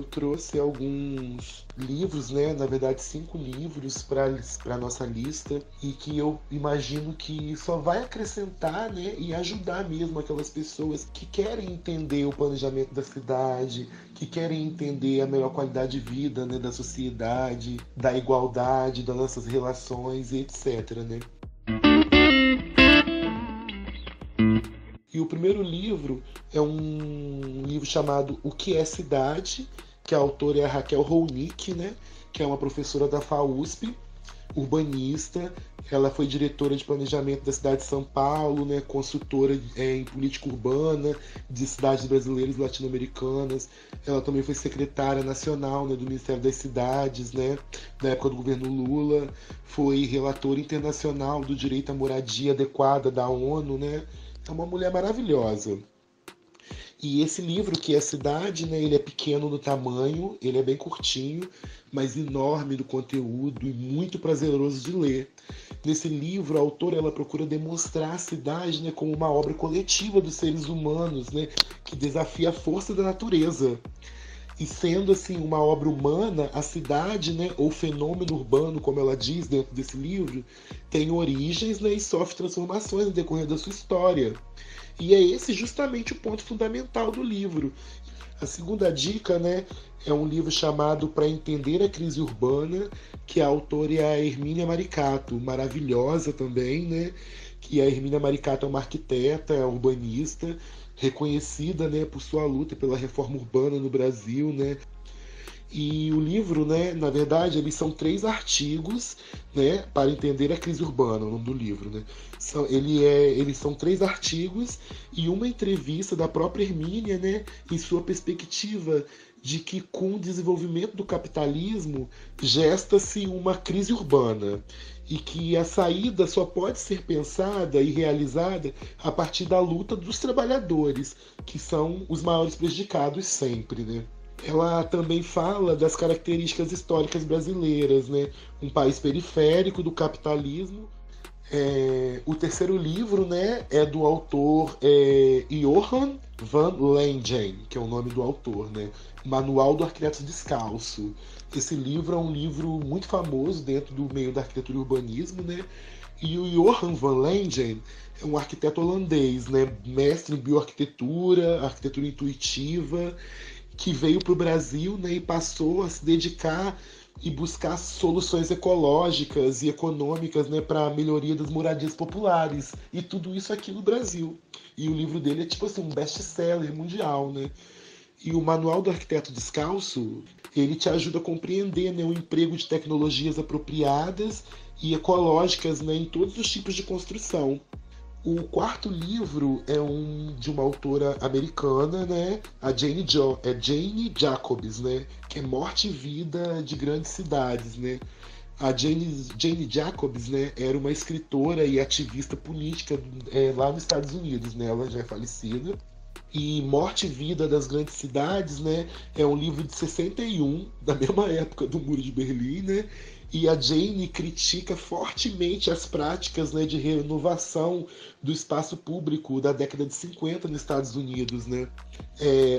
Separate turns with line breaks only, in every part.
trouxe alguns livros, né? Na verdade, 5 livros para a nossa lista e que eu imagino que só vai acrescentar, né? E ajudar mesmo aquelas pessoas que querem entender o planejamento da cidade, que querem entender a melhor qualidade de vida, né? Da sociedade, da igualdade, das nossas relações e etc, né? E o primeiro livro é um livro chamado O que é Cidade, que a autora é a Raquel Ronick, né? Que é uma professora da FAUSP, urbanista. Ela foi diretora de planejamento da cidade de São Paulo, né? Consultora em política urbana de cidades brasileiras e latino-americanas. Ela também foi secretária nacional, né, do Ministério das Cidades, né? Na época do governo Lula. Foi relatora internacional do direito à moradia adequada da ONU, né? É uma mulher maravilhosa. E esse livro, que é a Cidade, né, ele é pequeno no tamanho, ele é bem curtinho, mas enorme no conteúdo e muito prazeroso de ler. Nesse livro, a autora ela procura demonstrar a cidade, né, como uma obra coletiva dos seres humanos, né, que desafia a força da natureza. E sendo assim uma obra humana, a cidade, né, ou fenômeno urbano, como ela diz dentro desse livro, tem origens, né, e sofre transformações no decorrer da sua história. E é esse justamente o ponto fundamental do livro. A segunda dica, né, é um livro chamado Para Entender a Crise Urbana, que a autora é a Hermínia Maricato, maravilhosa também, né? Que a Hermínia Maricato é uma arquiteta, é urbanista, reconhecida, né, por sua luta pela reforma urbana no Brasil, né? E o livro, né, na verdade, eles são 3 artigos, né, para entender a crise urbana, o nome do livro, né? Eles são 3 artigos e uma entrevista da própria Hermínia, né, em sua perspectiva de que com o desenvolvimento do capitalismo gesta-se uma crise urbana e que a saída só pode ser pensada e realizada a partir da luta dos trabalhadores, que são os maiores prejudicados sempre, né? Ela também fala das características históricas brasileiras, né? Um país periférico do capitalismo. O terceiro livro, né, é do autor Johan van Lengen, que é o nome do autor, né? Manual do Arquiteto Descalço. Esse livro é um livro muito famoso dentro do meio da arquitetura e urbanismo, né? E o Johan van Lengen é um arquiteto holandês, né? Mestre em bioarquitetura, arquitetura intuitiva, que veio para o Brasil, né, e passou a se dedicar e buscar soluções ecológicas e econômicas, né, para a melhoria das moradias populares. E tudo isso aqui no Brasil. E o livro dele é tipo assim, um best-seller mundial, né? E o Manual do Arquiteto Descalço, ele te ajuda a compreender, né, o emprego de tecnologias apropriadas e ecológicas, né, em todos os tipos de construção. O quarto livro é de uma autora americana, né? Jane Jacobs, né? Que é Morte e Vida de Grandes Cidades, né? A Jane Jacobs, né, era uma escritora e ativista política lá nos Estados Unidos, né? Ela já é falecida. E Morte e Vida das Grandes Cidades, né, é um livro de 61, da mesma época do Muro de Berlim, né? E a Jane critica fortemente as práticas, né, de renovação do espaço público da década de 50 nos Estados Unidos, né?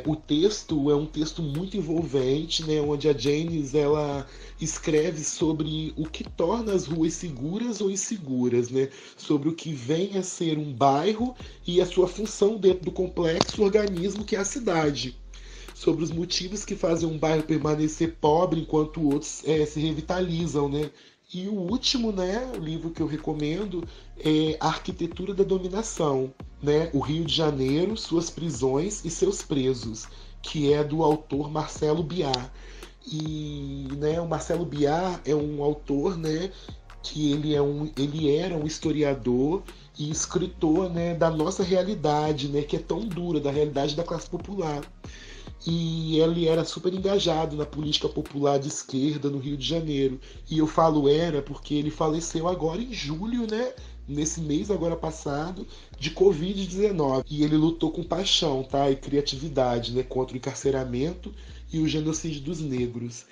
O texto é um texto muito envolvente, né, onde a Jane ela escreve sobre o que torna as ruas seguras ou inseguras, né? Sobre o que vem a ser um bairro e a sua função dentro do complexo organismo que é a cidade, sobre os motivos que fazem um bairro permanecer pobre enquanto outros se revitalizam, né? E o último, né, livro que eu recomendo é A Arquitetura da Dominação, né? O Rio de Janeiro, suas prisões e seus presos, que é do autor Marcelo Biar. E, né, o Marcelo Biar é um autor, né, que ele era um historiador e escritor, né, da nossa realidade, né, que é tão dura, da realidade da classe popular. E ele era super engajado na política popular de esquerda no Rio de Janeiro. E eu falo era porque ele faleceu agora em julho, né? Nesse mês agora passado, de Covid-19. E ele lutou com paixão, tá? E criatividade, né? Contra o encarceramento e o genocídio dos negros.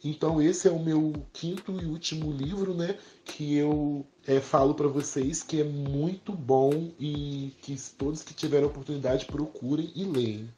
Então esse é o meu quinto e último livro, né? Que eu falo para vocês que é muito bom e que todos que tiverem oportunidade procurem e leem.